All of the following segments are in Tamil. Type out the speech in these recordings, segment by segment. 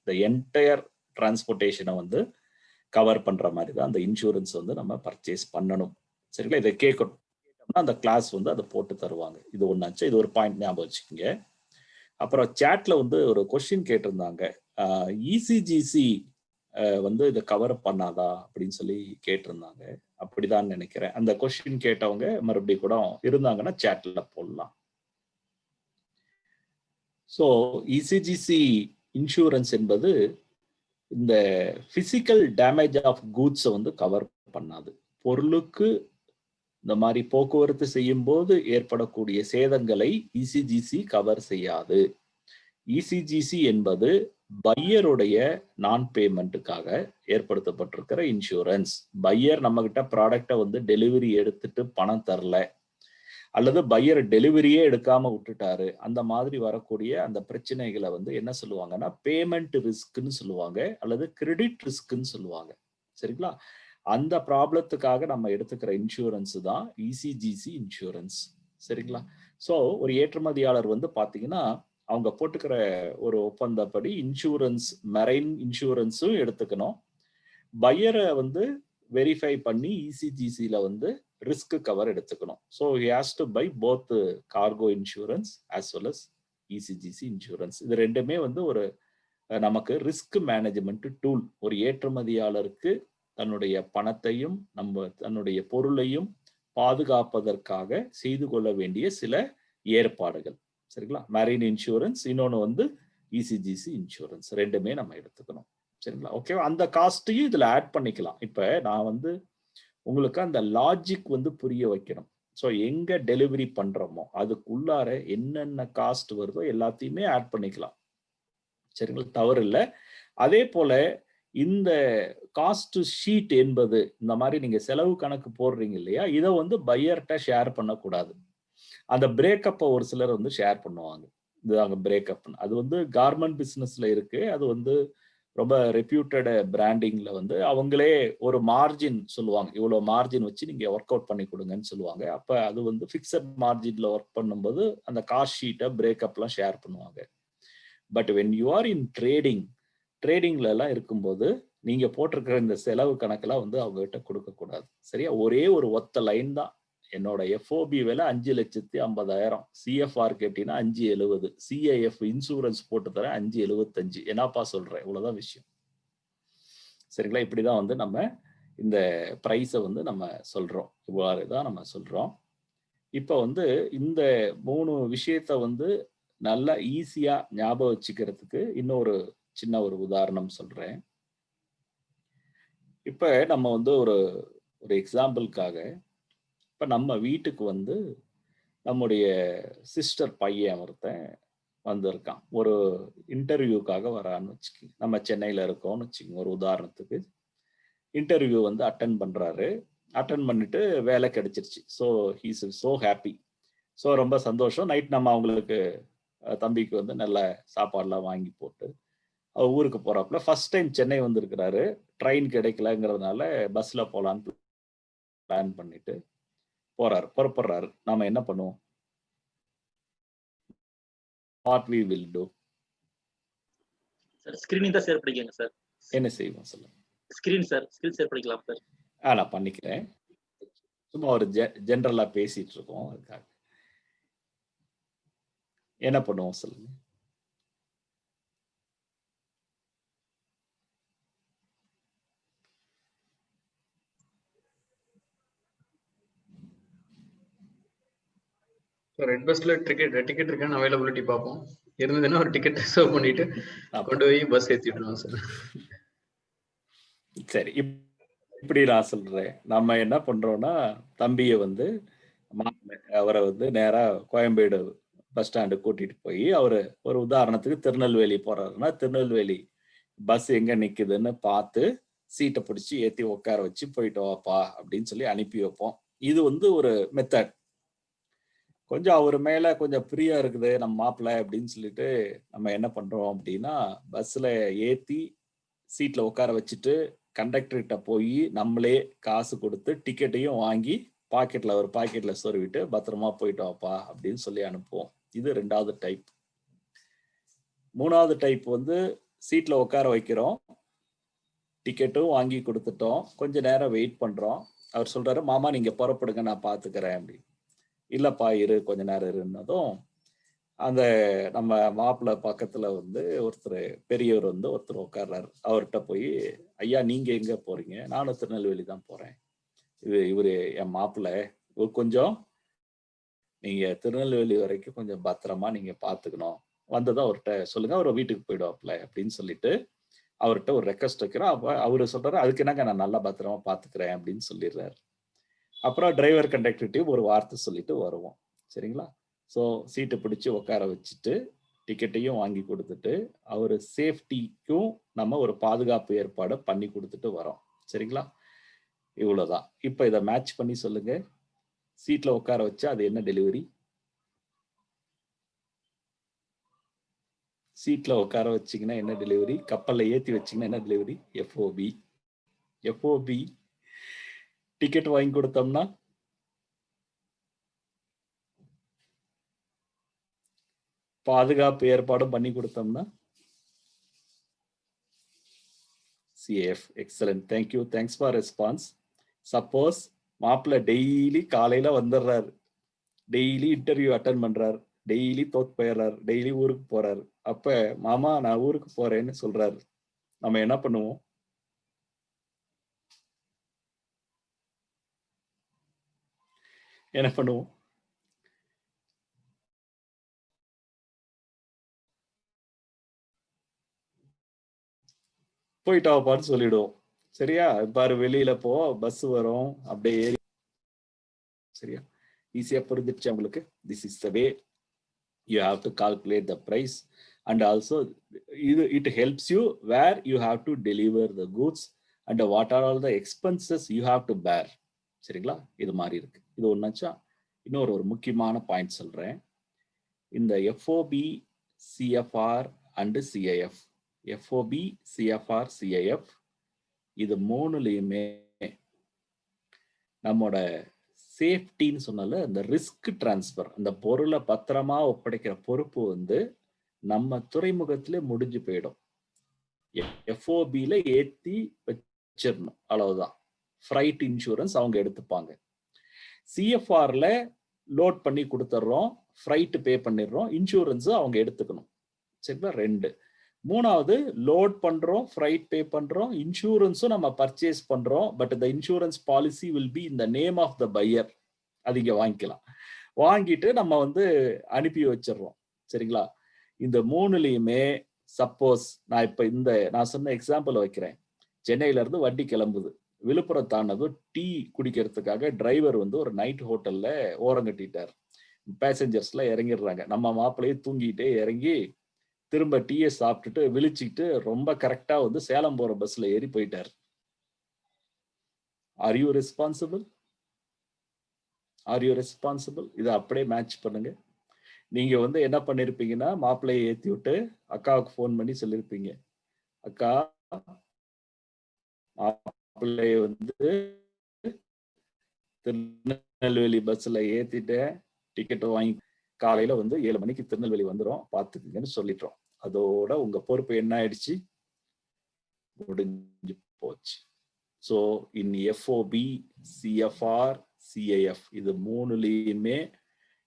இந்த என்டையர் டிரான்ஸ்போர்ட்டேஷனை வந்து கவர் பண்ற மாதிரி தான் அந்த இன்சூரன்ஸ் வந்து நம்ம பர்ச்சேஸ் பண்ணணும். சரிங்களா? இதை கேட்கணும். அந்த கிளாஸ் வந்து அதை போட்டு தருவாங்க. இது ஒன்னாச்சு. இது ஒரு பாயிண்ட் ஞாபகம் வச்சுக்கோங்க. அப்புறம் சாட்ல வந்து ஒரு கொஸ்டின் கேட்டிருந்தாங்க. இசிஜிசி வந்து இதை கவர் பண்ணாதா அப்படின்னு சொல்லி கேட்டிருந்தாங்க. அப்படிதான் நினைக்கிறேன். அந்த கொஸ்டின் கேட்டவங்க மறுபடியும் கூட இருந்தாங்கன்னா சாட்ல போடலாம். ஸோ இசிஜிசி இன்சூரன்ஸ் என்பது இந்த பிசிக்கல் டேமேஜ் ஆஃப் கூட்ஸை வந்து கவர் பண்ணாது. பொருளுக்கு இந்த மாதிரி போக்குவரத்து செய்யும் போது ஏற்படக்கூடிய சேதங்களை இசிஜிசி கவர் செய்யாது. இசிஜிசி என்பது பையருடைய நான் பேமெண்ட்டுக்காக ஏற்படுத்தப்பட்டிருக்கிற இன்சூரன்ஸ். பையர் நம்ம கிட்ட ப்ராடக்டை வந்து டெலிவரி எடுத்துட்டு பணம் தரல, அல்லது பையர் டெலிவரியே எடுக்காம விட்டுட்டாரு, அந்த மாதிரி வரக்கூடிய அந்த பிரச்சனைகளை வந்து என்ன சொல்லுவாங்கன்னா பேமெண்ட் ரிஸ்க்னு சொல்லுவாங்க, அல்லது கிரெடிட் ரிஸ்க்னு சொல்லுவாங்க. சரிங்களா? அந்த ப்ராப்ளத்துக்காக நம்ம எடுத்துக்கிற இன்சூரன்ஸ் தான் இசிஜிசி இன்சூரன்ஸ். சரிங்களா? ஸோ ஒரு ஏற்றுமதியாளர் வந்து பார்த்தீங்கன்னா அவங்க போட்டுக்கிற ஒரு ஒப்பந்தப்படி இன்சூரன்ஸ், மெரைன் இன்சூரன்ஸும் எடுத்துக்கணும். பையரை வந்து வெரிஃபை பண்ணி இசிஜிசியில் வந்து ரிஸ்க் கவர் எடுத்துக்கணும். So he has to buy both cargo insurance as well as ECGC insurance. இது ரெண்டுமே வந்து ஒரு நமக்கு ரிஸ்க் மேனேஜ்மெண்ட் டூல். ஒரு ஏற்றுமதியாளருக்கு தன்னுடைய பணத்தையும் தன்னுடைய பொருளையும் பாதுகாப்பதற்காக செய்து கொள்ள வேண்டிய சில ஏற்பாடுகள். சரிங்களா? மெரைன் இன்சூரன்ஸ், இன்னொன்று வந்து இசிஜிசி இன்சூரன்ஸ், ரெண்டுமே நம்ம எடுத்துக்கணும். சரிங்களா? ஓகே, அந்த காஸ்ட்டையும் இதுல ஆட் பண்ணிக்கலாம். இப்ப நான் வந்து உங்களுக்கு அந்த லாஜிக் வந்து புரிய வைக்கணும். ஸோ எங்க டெலிவரி பண்றோமோ அதுக்குள்ளார என்னென்ன காஸ்ட் வருதோ எல்லாத்தையுமே ஆட் பண்ணிக்கலாம். சரிங்களா? தவறு இல்லை. அதே போல இந்த காஸ்ட் ஷீட் என்பது, இந்த மாதிரி நீங்க செலவு கணக்கு போடுறீங்க இல்லையா, இதை வந்து பையர்கிட்ட ஷேர் பண்ணக்கூடாது. அந்த பிரேக்கப்பை ஒரு சிலர் வந்து ஷேர் பண்ணுவாங்க. இதுதாங்க பிரேக்கப். அது வந்து கார்மெண்ட் பிசினஸ்ல இருக்கு. அது வந்து ரொம்ப ரெப்யூட்டட் பிராண்டிங்ல வந்து அவங்களே ஒரு மார்ஜின் சொல்லுவாங்க. இவ்வளவு மார்ஜின் வச்சு நீங்க ஒர்க் அவுட் பண்ணி கொடுங்கன்னு சொல்லுவாங்க. அப்ப அது வந்து பிக்சட் மார்ஜின்ல ஒர்க் பண்ணும்போது அந்த காஸ்ட் ஷீட்டை பிரேக்கப்லாம் ஷேர் பண்ணுவாங்க. பட் வென் யூ ஆர் இன் ட்ரேடிங்ல எல்லாம் இருக்கும்போது நீங்க போட்டிருக்கிற இந்த செலவு கணக்கெல்லாம் வந்து அவங்க கிட்ட கொடுக்க கூடாது. சரியா? ஒரே ஒரு ஒத்த லைன் தான். என்னோட எஃப்ஓபி விலை 5,50,000, சிஎஃப்ஆர் கேட்டீங்கன்னா 570, சிஐஎஃப் இன்சூரன்ஸ் போட்டு தரேன் 575. என்னப்பா சொல்றேன்? இவ்வளவுதான் விஷயம். சரிங்களா? இப்படிதான் வந்து நம்ம இந்த பிரைஸை வந்து நம்ம சொல்றோம். இவ்வாறு தான் நம்ம சொல்றோம். இப்போ வந்து இந்த 3 விஷயத்த வந்து நல்லா ஈஸியா ஞாபகம் வச்சுக்கிறதுக்கு இன்னொரு சின்ன ஒரு உதாரணம் சொல்றேன். இப்ப நம்ம வந்து ஒரு எக்ஸாம்பிளுக்காக, இப்ப நம்ம வீட்டுக்கு வந்து நம்முடைய சிஸ்டர் பையன் ஒருத்தன் வந்திருக்கான். ஒரு இன்டர்வியூக்காக வரான்னு வச்சுக்கோங்க. நம்ம சென்னையில இருக்கோம்னு வச்சுக்கோங்க. ஒரு உதாரணத்துக்கு இன்டர்வியூ வந்து அட்டன் பண்றாரு. அட்டன் பண்ணிட்டு வேலை கிடைச்சிருச்சு. So he's so happy. So ரொம்ப சந்தோஷம். நைட் நம்ம அவங்களுக்கு தம்பிக்கு வந்து நல்ல சாப்பாடுலாம் வாங்கி போட்டு ஊருக்கு போறாப்புல. ஃபர்ஸ்ட் டைம் சென்னை வந்திருக்கிறாரு. ட்ரெயின் கிடைக்கலங்கிறதுனால பஸ்ல போலான்னு பிளான் பண்ணிட்டு புறப்படுறாரு. நாம என்ன பண்ணுவோம்? What we will do? Sir screening தான் ஷேர் பண்ணிக்கங்க சார். என்ன செய்வோம் சொல்லுங்க? ஸ்கிரீன் ஷேர் பண்ணிக்கலாம் சார். நான் பண்ணிக்கிறேன். சும்மா ஒரு ஜெனரலா பேசிட்டு இருக்கோம். அதுக்காக என்ன பண்ணுவோம் சொல்லுங்க? ரெட் பஸ்ல டிக்கெட் இருக்கான்னு அவைலபிலிட்டி பார்ப்போம். இருந்ததுன்னா ஒரு டிக்கெட் ரிசர்வ் பண்ணிட்டு கொண்டு போய் பஸ் ஏத்திடுவோம் சார். சரி, இப்படி நான் சொல்றேன். நம்ம என்ன பண்றோம்னா, தம்பியை வந்து அவரை வந்து நேரா கோயம்பேடு பஸ் ஸ்டாண்டு கூட்டிட்டு போய், அவரு ஒரு உதாரணத்துக்கு திருநெல்வேலி போறாருன்னா திருநெல்வேலி பஸ் எங்க நிக்குதுன்னு பார்த்து சீட்டை பிடிச்சி ஏத்தி உட்கார வச்சு போயிட்டு வாப்பா அப்படின்னு சொல்லி அனுப்பி வைப்போம். இது வந்து ஒரு மெத்தட். கொஞ்சம் அவர் மேல கொஞ்சம் பிரியா இருக்குது நம்ம மாப்பிள்ளை அப்படின்னு சொல்லிட்டு நம்ம என்ன பண்றோம் அப்படின்னா, பஸ்ல ஏத்தி சீட்ல உட்கார வச்சுட்டு கண்டக்டர்கிட்ட போய் நம்மளே காசு கொடுத்து டிக்கெட்டையும் வாங்கி ஒரு பாக்கெட்ல சொருவிட்டு பத்திரமா போயிட்டு வாப்பா அப்படின்னு சொல்லி அனுப்புவோம். இது 2வது டைப். 3வது டைப் வந்து சீட்ல உட்கார வைக்கிறோம், டிக்கெட்டும் வாங்கி கொடுத்துட்டோம், கொஞ்ச நேரம் வெயிட் பண்றோம். அவர் சொல்றாரு, மாமா நீங்க புறப்படுங்க, நான் பாத்துக்கிறேன் அப்படி. இல்லப்பா இரு, கொஞ்ச நேரம் இருன்னதும் அந்த நம்ம மாப்பிள்ளை பக்கத்துல வந்து ஒருத்தர் பெரியவர் வந்து ஒருத்தர் உட்கார்றாரு. அவர்கிட்ட போய், ஐயா நீங்க எங்க போறீங்க? நானும் திருநெல்வேலி தான் போறேன். இவரு என் மாப்பிள்ளை, கொஞ்சம் நீங்க திருநெல்வேலி வரைக்கும் கொஞ்சம் பத்திரமா நீங்க பாத்துக்கணும். வந்ததும் அவர்கிட்ட சொல்லுங்க, அவர் வீட்டுக்கு போயிடுவாப்ல அப்படின்னு சொல்லிட்டு அவர்கிட்ட ஒரு ரெக்வஸ்ட் வைக்கிறோம். அப்ப அவரு சொல்றாரு, அதுக்கு என்னங்க நான் நல்லா பத்திரமா பாத்துக்கிறேன் அப்படின்னு சொல்லிடுறாரு. அப்புறம் டிரைவர் கண்டக்டர்கிட்டையும் ஒரு வார்த்தை சொல்லிட்டு வருவோம். சரிங்களா? ஸோ சீட்டை பிடிச்சி உட்கார வச்சுட்டு டிக்கெட்டையும் வாங்கி கொடுத்துட்டு அவர் சேஃப்டிக்கும் நம்ம ஒரு பாதுகாப்பு ஏற்பாடு பண்ணி கொடுத்துட்டு வரோம். சரிங்களா? இவ்வளவுதான். இப்ப இதை மேட்ச் பண்ணி சொல்லுங்க. சீட்ல உட்கார வச்சா அது என்ன டெலிவரி? சீட்ல உட்கார வச்சீங்கன்னா என்ன டெலிவரி? கப்பல்ல ஏத்தி வச்சீங்கன்னா என்ன டெலிவரி? எஃப்ஓபி. எஃப்ஓபி. டிக்கெட் வாங்கி கொடுத்தோம்னா பாதுகாப்பு ஏற்பாடும் பண்ணி கொடுத்தோம்னா CAF. Excellent, thank you, thanks for response. Suppose மாப்பிள்ள டெய்லி காலையில வந்துடுறாரு, டெய்லி இன்டர்வியூ அட்டன் பண்றாரு, டெய்லி தோத்து போயிடுறாரு, டெய்லி ஊருக்கு போறாரு. அப்ப மாமா நான் ஊருக்கு போறேன்னு சொல்றாரு, நம்ம என்ன பண்ணுவோம்? என்ன பண்ணுவோம்? போயிட்டாப்பான்னு சொல்லிடுவோம். சரியா? பாரு வெளியில போ, பஸ் வரும், அப்படியே ஏறி. சரியா? ஈஸியா புரிஞ்சிருச்சு உங்களுக்கு? This is the way you have to calculate the price, and also it helps you where you have to deliver the goods and what are all the expenses you have to bear. சரிங்களா? இது மாதிரி இருக்கு. இது ஒன்னாச்சா? இன்னொரு முக்கியமான பாயிண்ட் சொல்றேன். இந்த FOB, CFR and CIF, FOB, CFR, CIF இது மூணுலயுமே நம்மோட சேஃப்டின்னு சொன்னால அந்த ரிஸ்க் டிரான்ஸ்பர், அந்த பொருளை பத்திரமா ஒப்படைக்கிற பொறுப்பு வந்து நம்ம துறைமுகத்திலே முடிஞ்சு போயிடும். எஃப்ஓபியில ஏத்தி வச்சிடணும், அவ்வளவுதான். ஃப்ரைட் இன்சூரன்ஸ் அவங்க எடுத்துப்பாங்க. சிஎஃப்ஆர்ல லோட் பண்ணி கொடுத்துட்றோம், ஃப்ரைட் பே பண்ணிடுறோம், இன்சூரன்ஸ் அவங்க எடுத்துக்கணும். சரிங்களா? 2. மூணாவது, லோட் பண்றோம், ஃப்ரைட் பே பண்றோம், இன்சூரன்ஸும் நம்ம பர்ச்சேஸ் பண்றோம். But the insurance policy will be in the name of the buyer. அது இங்க வாங்கிக்கலாம். வாங்கிட்டு நம்ம வந்து அனுப்பி வச்சிடறோம். சரிங்களா? இந்த மூணுலயுமே சப்போஸ் நான் இப்ப நான் சொன்ன எக்ஸாம்பிள் வைக்கிறேன். சென்னையில இருந்து வண்டி கிளம்புது, விழுப்புரம் தாண்டதும் டீ குடிக்கிறதுக்காக டிரைவர் வந்து ஒரு நைட் ஹோட்டல்ல ஓரங்கட்டிட்டார். பேசஞ்சர்ஸ்ல இறங்கிடுறாங்க. நம்ம மாப்பிள்ளையே தூங்கிட்டே இறங்கி திரும்ப டீயை சாப்பிட்டுட்டு விழிச்சுக்கிட்டு ரொம்ப கரெக்டா வந்து சேலம் போற பஸ்ல ஏறி போயிட்டார். Are you responsible? Are you responsible? இதை அப்படியே மேட்ச் பண்ணுங்க. நீங்க வந்து என்ன பண்ணிருப்பீங்கன்னா, மாப்பிள்ளையை ஏத்தி விட்டு அக்காவுக்கு போன் பண்ணி சொல்லிருப்பீங்க, அக்கா மாப்பிள்ளைய வந்து திருநெல்வேலி பஸ்ல ஏத்திட்டேன், டிக்கெட் வாங்கி காலையில வந்து 7 மணிக்கு திருநெல்வேலி வந்துடும், பாத்துக்குங்கன்னு சொல்லிட்டோம். அதோட உங்க பொறுப்பு என்ன ஆயிடுச்சு? முடிஞ்சு போச்சு. So in FOB, CFR, CIF இது மூணுலயுமே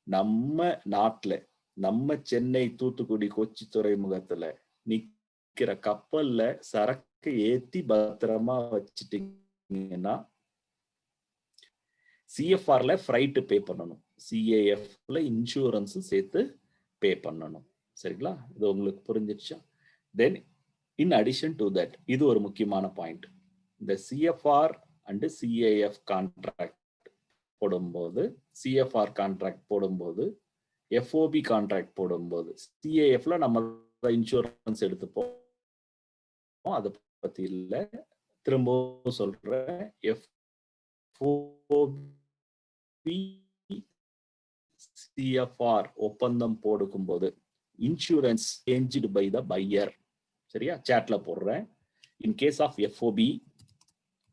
நம்ம நாட்டுல, நம்ம சென்னை, தூத்துக்குடி, கொச்சி துறைமுகத்துல நிக்கிற கப்பல்ல சரக்கு ஏத்தி பத்திரமா வச்சுட்டீங்கன்னா சிஎஃப்ஆர்ல ஃப்ரைட் பே பண்ணணும், சிஏஎஃப்ல இன்சூரன்ஸ் சேர்த்து பே பண்ணணும். சரிங்களா? இது உங்களுக்கு புரிஞ்சிடுச்சா? தென் இன் அடிஷன் டு தட், இது ஒரு முக்கியமான பாயிண்ட். இந்த சிஎஃப்ஆர் அண்ட் சிஏஎஃப் கான்ட்ராக்ட் போடும்போது, சிஎஃப்ஆர் கான்ட்ராக்ட் போடும்போது, எஃப்ஓபி கான்ட்ராக்ட் போடும்போது, சிஏஎஃப்ல நம்ம இன்சூரன்ஸ் எடுத்துப்போம். அதை பத்தி இல்லை, திரும்பவும் சொல்றேன். எஃப்ஓபி, சிஎஃப்ஆர் ஒப்பந்தம் போடும்போது insurance changed by the buyer. சரியா? சாட்ல போடுறேன். In case of FOB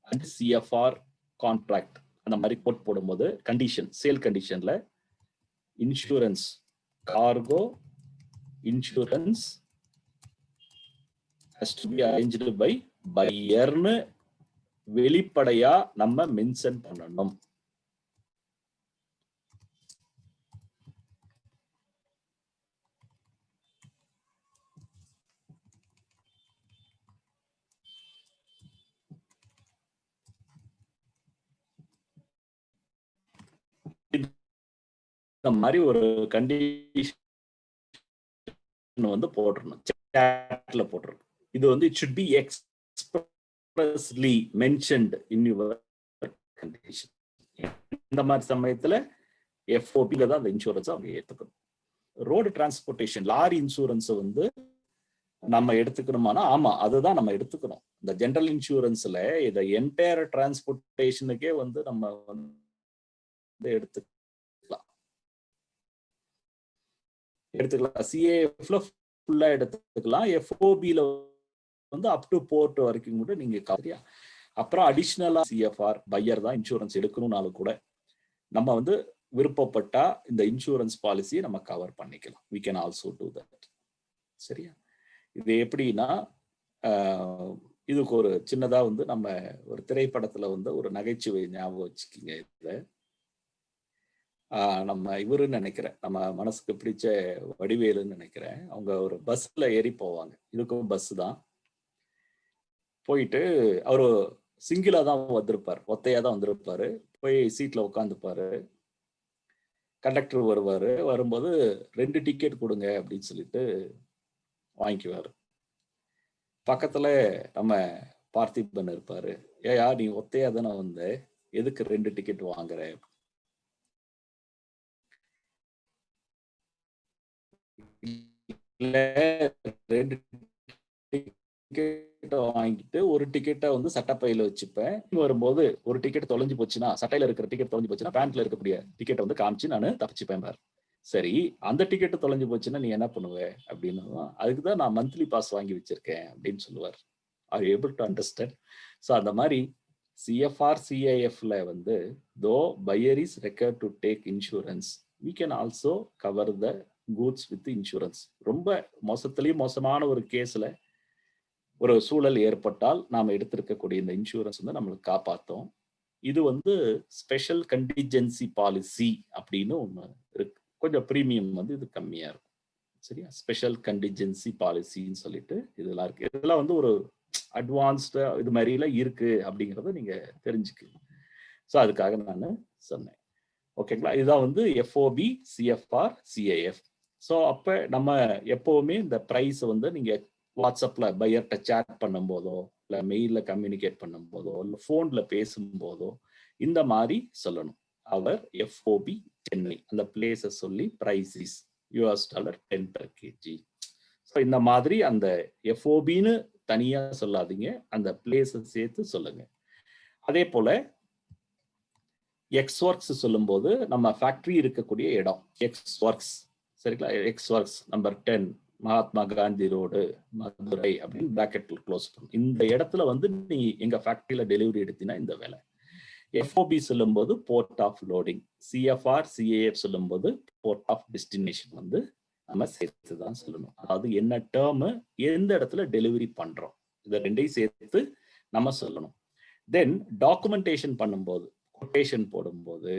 and CFR contract அந்த மாதிரி கோட் போடும்போது கண்டிஷன், சேல் கண்டிஷன்ல insurance, cargo insurance has to be arranged by buyer-னு வெளிப்படையா நம்ம மென்ஷன் பண்ணணும். இந்த மாதிரி ஒரு கண்டிஷன் வந்து போட்டுறணும், சாட்ல போட்டுறணும். இது வந்து it should be expressly mentioned in your condition. இந்த மாதிரி சமயத்துல FOB-ல தான் அந்த இன்சூரன்ஸ் அவங்க ஏத்துக்கணும். ரோடு டிரான்ஸ்போர்ட்டேஷன், லாரி இன்சூரன்ஸ் வந்து நம்ம எடுத்துக்கணுமானா ஆமா, அதுதான் நம்ம எடுத்துக்கணும். இந்த ஜெனரல் இன்சூரன்ஸ்ல இத என்டையர் டிரான்ஸ்போர்ட்டேஷனுக்கே வந்து நம்ம வந்து எடுத்துக்கலாம். CAF-ல ஃபுல்லா எடுத்துக்கலாம். FOB-ல வந்து அப் டு போர்ட் வரைக்கும் கூட நீங்க சரியா. அப்புறம் அடிஷனலா CFR பையர் தான் இன்சூரன்ஸ் எடுக்கணும்னாலும் கூட நம்ம வந்து விருப்பப்பட்டா இந்த இன்சூரன்ஸ் பாலிசியை நம்ம கவர் பண்ணிக்கலாம். we can also do that. சரியா? இது எப்படின்னா இதுக்கு ஒரு சின்னதா வந்து நம்ம ஒரு திரைப்படத்துல வந்து ஒரு நகைச்சுவை ஞாபகம் வச்சுக்கிங்க. இத நம்ம இவருன்னு நினைக்கிறேன், நம்ம மனசுக்கு பிடிச்ச வடிவேலுன்னு நினைக்கிறேன். அவங்க ஒரு பஸ்ல ஏறி போவாங்க. இதுக்கும் பஸ் தான். போயிட்டு அவரு சிங்கிளா தான் வந்திருப்பார், ஒத்தையா தான் வந்திருப்பாரு. போய் சீட்ல உட்காந்துப்பாரு. கண்டக்டர் வருவாரு. வரும்போது 2 டிக்கெட் கொடுங்க அப்படின்னு சொல்லிட்டு வாங்கிக்குவாரு. பக்கத்துல நம்ம பார்த்திபன் இருப்பாரு. ஏயா நீ ஒத்தையா தானே வந்த, எதுக்கு 2 டிக்கெட் வாங்குற? இல்ல 2 டிக்கெட் வாங்கிட்டு ஒரு டிக்கெட்டை வந்து சட்டப்பையில வச்சுப்பேன். வரும்போது ஒரு டிக்கெட் தொலைஞ்சு போச்சுன்னா, சட்டையில இருக்கிற டிக்கெட் தொலைஞ்சு போச்சுன்னா பேண்ட்ல இருக்கக்கூடிய டிக்கெட்டை வந்து காமிச்சு நான் தப்பிச்சுப்பேன் பாரு. சரி, அந்த டிக்கெட் தொலைஞ்சு போச்சுன்னா நீ என்ன பண்ணுவ அப்படின்னு. அதுக்குதான் நான் மந்த்லி பாஸ் வாங்கி வச்சிருக்கேன் அப்படின்னு சொல்லுவார். Are able to understand? So அந்த மாதிரி CFR CAF-ல வந்து though buyer is required to take insurance, we can also cover the goods with insurance. ரொம்ப மோசத்திலேயே மோசமான ஒரு கேஸ்ல ஒரு சூழல் ஏற்பட்டால் நாம எடுத்திருக்கக்கூடிய இந்த இன்சூரன்ஸ் வந்து நம்மளுக்கு காப்பாற்றும். இது வந்து ஸ்பெஷல் கண்டிஜென்சி பாலிசி அப்படின்னு ஒன்று இருக்கு. கொஞ்சம் ப்ரீமியம் வந்து இது கம்மியா இருக்கும். சரியா? ஸ்பெஷல் கண்டிஜென்சி பாலிசின்னு சொல்லிட்டு இதெல்லாம் இருக்கு. இதெல்லாம் வந்து ஒரு அட்வான்ஸ்டா இது மாதிரிலாம் இருக்கு அப்படிங்கிறத நீங்க தெரிஞ்சுக்கணும். ஸோ அதுக்காக நான் சொன்னேன். ஓகேங்களா? இதுதான் வந்து FOB CFR CAF. ஸோ அப்போ நம்ம எப்போவுமே இந்த ப்ரைஸை வந்து நீங்க வாட்ஸ்அப்ல பையர்கிட்ட சேட் பண்ணும் போதோ, இல்லை மெயில்ல கம்யூனிகேட் பண்ணும் போதோ, இல்லை ஃபோன்ல பேசும்போதோ இந்த மாதிரி சொல்லணும். அவர் FOB சென்னை அந்த பிளேஸை சொல்லி price is $10 per kg. So இந்த மாதிரி அந்த FOB-ன்னு தனியா சொல்லாதீங்க, அந்த பிளேஸை சேர்த்து சொல்லுங்க. அதே போல எக்ஸ் ஒர்க்ஸ் சொல்லும்போது நம்ம ஃபேக்டரி இருக்கக்கூடிய இடம் எக்ஸ் ஒர்க்ஸ், சரிங்களா? X works number 10 Mahatma Gandhi road Madurai அப்படின்னு பிராக்கெட்ல க்ளோஸ் பண்ணும். இந்த இடத்துல வந்து நீ எங்க ஃபேக்டரியில டெலிவரி எடுத்தீங்கன்னா இந்த வேலை. FOB சொல்லும்போது port of loading, CFR CAF சொல்லும்போது போர்ட் ஆஃப் டெஸ்டினேஷன் வந்து நம்ம சேர்த்து தான் சொல்லணும். அதாவது என்ன டேர்ம், எந்த இடத்துல டெலிவரி பண்றோம், இதை ரெண்டையும் சேர்த்து நம்ம சொல்லணும். தென் டாக்குமெண்டேஷன் பண்ணும்போது, கொட்டேஷன் போடும்போது,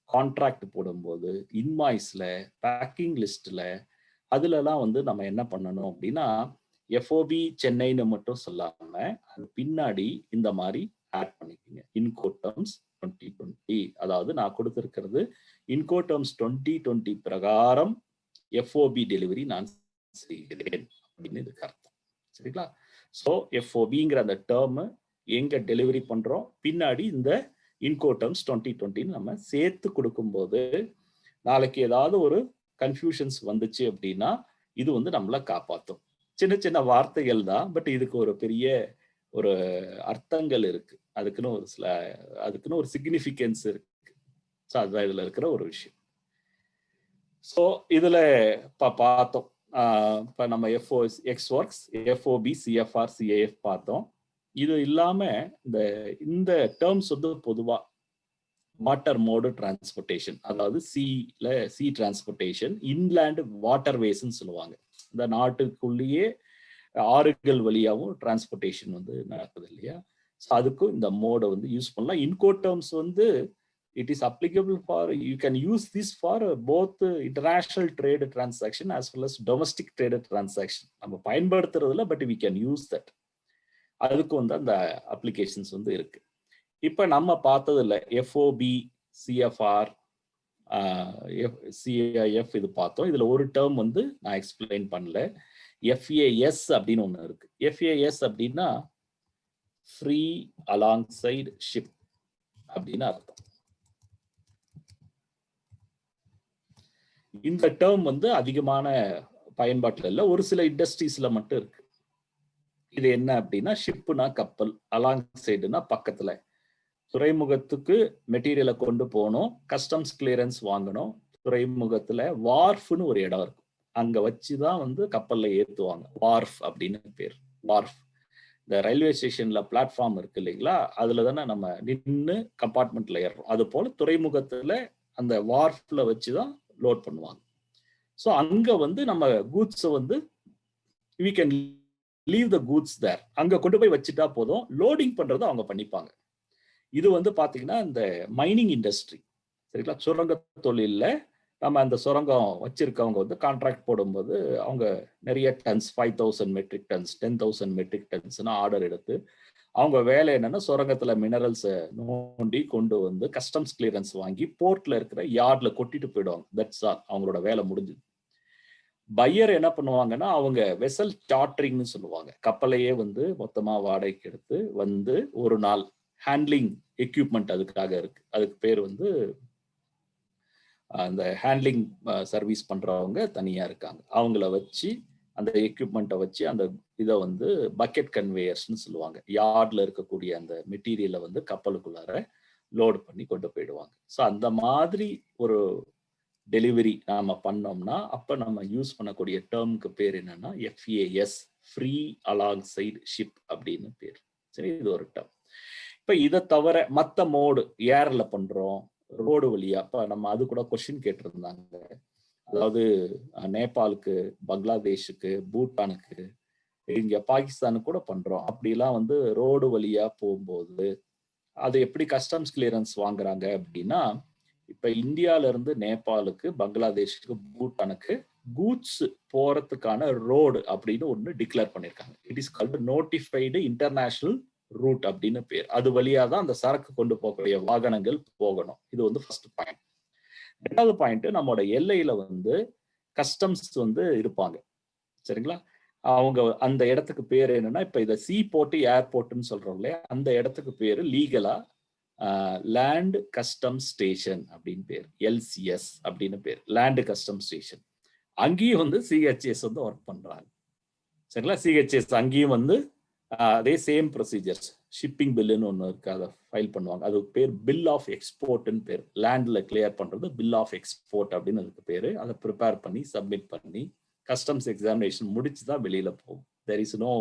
கான்ட்ராக்ட் போடும்போது, இன்வாய்ஸ்ல, பேக்கிங் லிஸ்ட்ல, அதுலலாம் வந்து நம்ம என்ன பண்ணணும் அப்படின்னா FOB சென்னைன்னு மட்டும் சொல்லாம அது பின்னாடி இந்த மாதிரி ஆட் பண்ணிக்கோங்க. இன்கோடர்ம்ஸ் 2020, அதாவது நான் கொடுத்திருக்கிறது இன்கோடர்ம்ஸ் 2020 பிரகாரம் FOB டெலிவரி நான் செய்கிறேன் அப்படின்னு இதுக்கு அர்த்தம். சரிங்களா? ஸோ FOBங்கிற அந்த டேர்ம் எங்க டெலிவரி பண்றோம், பின்னாடி இந்த இன்கோடர்ம்ஸ் 2020 நம்ம சேர்த்து கொடுக்கும்போது நாளைக்கு ஏதாவது ஒரு கன்ஃபியூஷன்ஸ் வந்துச்சு அப்படின்னா இது வந்து நம்மளை காப்பாற்றும். சின்ன சின்ன வார்த்தைகள் தான், பட் இதுக்கு ஒரு பெரிய ஒரு அர்த்தங்கள் இருக்கு, அதுக்குன்னு ஒரு சிக்னிஃபிகன்ஸ் இருக்கு. ஸோ அதுதான் இதுல இருக்கிற ஒரு விஷயம். ஸோ இதுல பார்த்தோம், இப்போ நம்ம X works, FOB CFR CAF பார்த்தோம். இது இல்லாம இந்த டேர்ம்ஸ் வந்து பொதுவா வாட்டர் மோடு டிரான்ஸ்போர்ட்டேஷன், அதாவது சி டிரான்ஸ்போர்ட்டேஷன், இன்லேண்ட் வாட்டர் வேஸ்ன்னு சொல்லுவாங்க. இந்த நாட்டுக்குள்ளேயே ஆறுகள் வழியாகவும் டிரான்ஸ்போர்ட்டேஷன் வந்து நடக்குது இல்லையா. ஸோ அதுக்கும் இந்த மோடை வந்து யூஸ் பண்ணலாம். இன்கோடெர்ம்ஸ் வந்து it is applicable for, you can use this for both international trade transaction as well as domestic trade transaction. நம்ம பயன்படுத்துறதுல but we can use that. அதுக்கு வந்து அந்த அப்ளிகேஷன்ஸ் வந்து இருக்கு. இப்போ நம்ம பார்த்ததுல FOB, CFR, CIF இது பார்த்தோம். இதுல ஒரு டேர்ம் வந்து நான் எக்ஸ்பிளைன் பண்ணல. FAS அப்படின்னு ஒண்ணு இருக்கு. FAS அப்படின்னா ஃப்ரீ அலாங்சைட் ஷிப் அப்படின்னு அர்த்தம். இந்த டேர்ம் வந்து அதிகமான பயன்பாட்டில் இல்லை, ஒரு சில இண்டஸ்ட்ரீஸ்ல மட்டும் இருக்கு. இது என்ன அப்படின்னா, ஷிப்புனா கப்பல், அலாங் சைடுனா பக்கத்துல. துறைமுகத்துக்கு மெட்டீரியலை கொண்டு போகணும், கஸ்டம்ஸ் கிளியரன்ஸ் வாங்கணும். துறைமுகத்துல வார்ஃப்னு ஒரு இடம் இருக்கும், அங்க வச்சுதான் வந்து கப்பல்ல ஏத்துவாங்க. வார்ஃப் அப்படின்னு பேர். வார்ஃப் இந்த ரயில்வே ஸ்டேஷன்ல பிளாட்ஃபார்ம் இருக்கு இல்லைங்களா, அதுல தானே நம்ம நின்று கம்பார்ட்மெண்ட்ல ஏறுறோம். அது போல துறைமுகத்துல அந்த வார்ஃப்ல வச்சுதான் லோட் பண்ணுவாங்க. ஸோ அங்க வந்து நம்ம கூட்ஸை வந்து we can leave the goods there, அங்க கொண்டு போய் வச்சுட்டா போதும், லோடிங் பண்றதை அவங்க பண்ணிப்பாங்க. இது வந்து பாத்தீங்கன்னா இந்த மைனிங் இண்டஸ்ட்ரி சரிங்களா, சுரங்க தொழில்ல நம்ம அந்த சுரங்கம் வச்சிருக்கவங்க வந்து கான்ட்ராக்ட் போடும்போது அவங்க நிறைய டன்ஸ், 5000 மெட்ரிக் டன்ஸ், 10,000 மெட்ரிக் டன்ஸ்னு ஆர்டர் எடுத்து அவங்க வேலை என்னன்னா சுரங்கத்துல மினரல்ஸை நோண்டி கொண்டு வந்து கஸ்டம்ஸ் கிளியரன்ஸ் வாங்கி போர்ட்ல இருக்கிற யார்ட்ல கொட்டிட்டு போயிடுவாங்க. தட்ஸ் ஆல், அவங்களோட வேலை முடிஞ்சுது. பையர் என்ன பண்ணுவாங்கன்னா, அவங்க வெசல் சார்ட்டரிங்னு சொல்லுவாங்க, கப்பலையே வந்து மொத்தமா வாடகைக்கு எடுத்து வந்து ஒரு நாள் ஹேண்ட்லிங் எக்யூப்மெண்ட் அதுக்காக இருக்கு. அதுக்கு பேர் வந்து அந்த ஹேண்ட்லிங் சர்வீஸ் பண்றவங்க தனியா இருக்காங்க. அவங்கள வச்சு அந்த எக்யூப்மெண்ட்டை வச்சு அந்த இதை வந்து பக்கெட் கன்வேயர்ஸ்னு சொல்லுவாங்க, யார்ட்ல இருக்கக்கூடிய அந்த மெட்டீரியலை வந்து கப்பலுக்குள்ளார லோடு பண்ணி கொண்டு போயிடுவாங்க. ஸோ அந்த மாதிரி ஒரு டெலிவரி நாம பண்ணோம்னா அப்ப நம்ம யூஸ் பண்ணக்கூடிய டேர்முக்கு பேர் என்னன்னா FAS, free alongside ship அப்படின்னு பேர். சரி, இது ஒரு டேர்ம். இப்ப இதை தவிர மற்ற மோடு ஏர்ல பண்றோம், ரோடு வழியா. இப்ப நம்ம அது கூட கொஸ்டின் கேட்டிருந்தாங்க, அதாவது நேபாளுக்கு, பங்களாதேஷுக்கு, பூட்டானுக்கு, இங்க பாகிஸ்தானுக்கு கூட பண்றோம். அப்படிலாம் வந்து ரோடு வழியா போகும்போது அது எப்படி கஸ்டம்ஸ் கிளியரன்ஸ் வாங்குறாங்க அப்படின்னா, இப்ப இந்தியால இருந்து நேபாளுக்கு, பங்களாதேஷுக்கு, பூட்டானுக்கு கூட்ஸ் போறதுக்கான ரோடு அப்படின்னு ஒண்ணு டிக்ளேர் பண்ணிருக்காங்க. It is called notified international route அப்படின்னு பேர். அது வழியா தான் அந்த சரக்கு கொண்டு போகக்கூடிய வாகனங்கள் போகணும். இது வந்து ஃபர்ஸ்ட் பாயிண்ட். ரெண்டாவது பாயிண்ட், நம்மளோட எல்லையில வந்து கஸ்டம்ஸ் வந்து இருப்பாங்க சரிங்களா. அவங்க அந்த இடத்துக்கு பேர் என்னன்னா, இப்ப இதை சி போர்ட், ஏர்போர்ட்னு சொல்றோம் இல்லையா, அந்த இடத்துக்கு பேரு லீகலா லேண்ட் கஸ்டம் ஸ்டேஷன் அப்படின்னு பேர், LCS அப்படின்னு பேர், லேண்ட் கஸ்டம் ஸ்டேஷன். அங்கேயும் வந்து CHS வந்து ஒர்க் பண்றாங்க சரிங்களா. CHS அங்கேயும் வந்து அதே சேம் ப்ரொசீஜர்ஸ், ஷிப்பிங் பில்லுன்னு ஒன்று இருக்கு, அதை ஃபைல் பண்ணுவாங்க. அதுக்கு பேர் பில் ஆஃப் எக்ஸ்போர்ட்னு பேர். லேண்ட்ல கிளியர் பண்றது பில் ஆஃப் எக்ஸ்போர்ட் அப்படின்னு அதுக்கு பேரு. அதை ப்ரிப்பேர் பண்ணி சப்மிட் பண்ணி கஸ்டம்ஸ் எக்ஸாமினேஷன் முடிச்சு தான் வெளியில போகும். There is no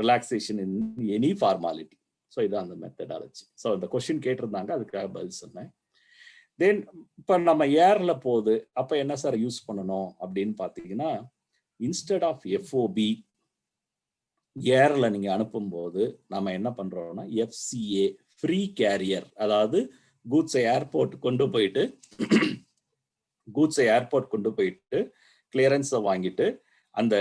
relaxation in any formality. So இதான் அந்த மெத்தடாலஜி. ஸோ இந்த கொஸ்டின் கேட்டிருந்தாங்க, அதுக்காக பதில் சொன்னேன். தென் இப்போ நம்ம ஏர்ல போகுது, அப்போ என்ன சார் யூஸ் பண்ணணும் அப்படின்னு பார்த்தீங்கன்னா, இன்ஸ்டெட் ஆஃப் FOB ஏர்ல நீங்க அனுப்பும்போது நம்ம என்ன பண்றோம்னா FCA, ஃப்ரீ கேரியர், அதாவது கூட்ஸை ஏர்போர்ட் கொண்டு போயிட்டு கிளியரன்ஸை வாங்கிட்டு அந்த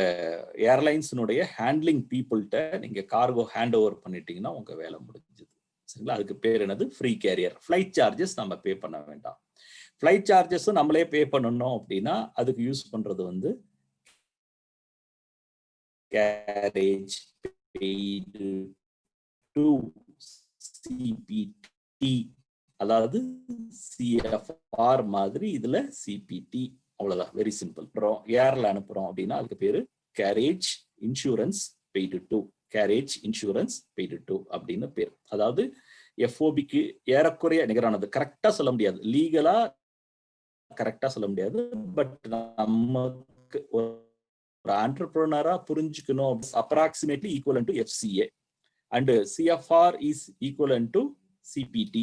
ஏர்லைன்ஸினுடைய ஹேண்ட்லிங் பீப்புள்கிட்ட நீங்க கார்கோ ஹேண்ட் ஓவர் பண்ணிட்டீங்கன்னா உங்க வேலை முடிஞ்சது சரிங்களா. அதுக்கு பேர் என்னது, ஃப்ரீ கேரியர். ஃபிளைட் சார்ஜஸ் நம்ம பே பண்ண வேண்டாம். ஃபிளைட் சார்ஜஸும் நம்மளே பே பண்ணணும் அப்படின்னா அதுக்கு யூஸ் பண்றது வந்து carriage paid to CPT, அதாவது CFR மாதிரி இதுல CPT, அவ்வளவுதான், வெரி சிம்பிள். ஏர்ல அனுப்புறோம் அப்படின்னா அதுக்கு பேரு carriage insurance paid to, carriage insurance paid to அப்படின்னு பேர். அதாவது FOBக்கு ஏறக்குறைய நிகரானது. கரெக்டா சொல்ல முடியாது, லீகலா கரெக்டா சொல்ல முடியாது, பட் நமக்கு ஒரு entrepreneur புரிஞ்சுக்கணும், approximately equivalent to FCA, and CFR is equivalent to CPT,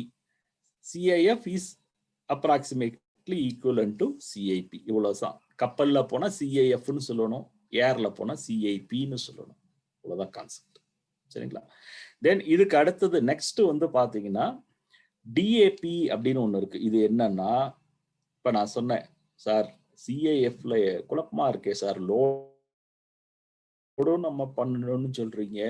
CIF is approximately equivalent to CIP. இவ்வளவுதான். கப்பல்ல போனா CIF னு சொல்லணும், ஏர்ல போனா CIP னு சொல்லணும். அவ்வளவுதான் கான்செப்ட். சரிங்களா? தென் இதுக்கு அடுத்தது நெக்ஸ்ட் வந்து பாத்தீங்கன்னா டிஏபி அப்படின்னு ஒண்ணு இருக்கு. இது என்னன்னா, இப்ப நான் சொன்னேன் சார் சிஏஎஃப்ல குழப்பமா இருக்கே சார், லோடும் நம்ம பண்ணணும்னு சொல்றீங்க,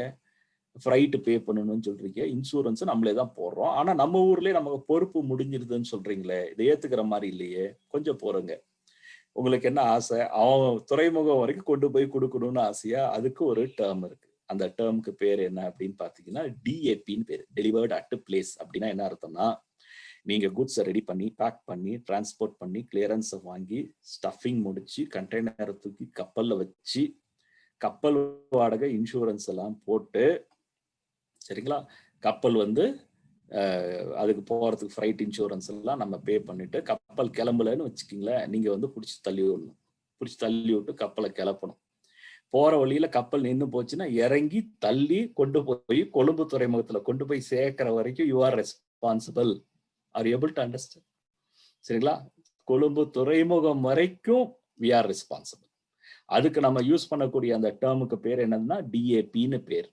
ஃப்ரைட் பே பண்ணணும்னு சொல்றீங்க, இன்சூரன்ஸ் நம்மளே தான் போடுறோம், ஆனா நம்ம ஊர்லயே நமக்கு பொறுப்பு முடிஞ்சிருதுன்னு சொல்றீங்களே, இதை ஏத்துக்கிற மாதிரி இல்லையே, கொஞ்சம் போறங்க. உங்களுக்கு என்ன ஆசை, அவன் துறைமுகம் வரைக்கும் கொண்டு போய் கொடுக்கணும்னு ஆசையா? அதுக்கு ஒரு டேர்ம் இருக்கு. அந்த டேர்முக்கு பேர் என்ன அப்படின்னு பாத்தீங்கன்னா டிஏபின்னு பேர், டெலிவர்ட் அட் பிளேஸ். அப்படின்னா என்ன அர்த்தம்னா, நீங்க குட்ஸை ரெடி பண்ணி பேக் பண்ணி டிரான்ஸ்போர்ட் பண்ணி கிளியரன்ஸை வாங்கி ஸ்டஃபிங் முடிச்சு கண்டெய்னரை தூக்கி கப்பல்ல வச்சு கப்பல் வாடகை இன்சூரன்ஸ் எல்லாம் போட்டு, சரிங்களா, கப்பல் வந்து அதுக்கு போறதுக்கு ஃப்ரைட் இன்சூரன்ஸ் எல்லாம் நம்ம பே பண்ணிட்டு கப்பல் கிளம்பலன்னு வச்சுக்கிங்களேன், நீங்க வந்து பிடிச்சி தள்ளி விடணும். பிடிச்சி தள்ளி விட்டு கப்பலை கிளப்பணும். போற வழியில கப்பல் நின்று போச்சுன்னா இறங்கி தள்ளி கொண்டு போய் கொழும்பு துறைமுகத்துல கொண்டு போய் சேர்க்கிற வரைக்கும் you are responsible. R able to understand? சரிங்களா? கொழும்பு துறைமுகம் வரைக்கும் வி ஆர் ரெஸ்பான்சிபிள். அதுக்கு நம்ம யூஸ் பண்ணக்கூடிய அந்த டேர்முக்கு பேர் என்னன்னா டிஏபின்னு பேர்.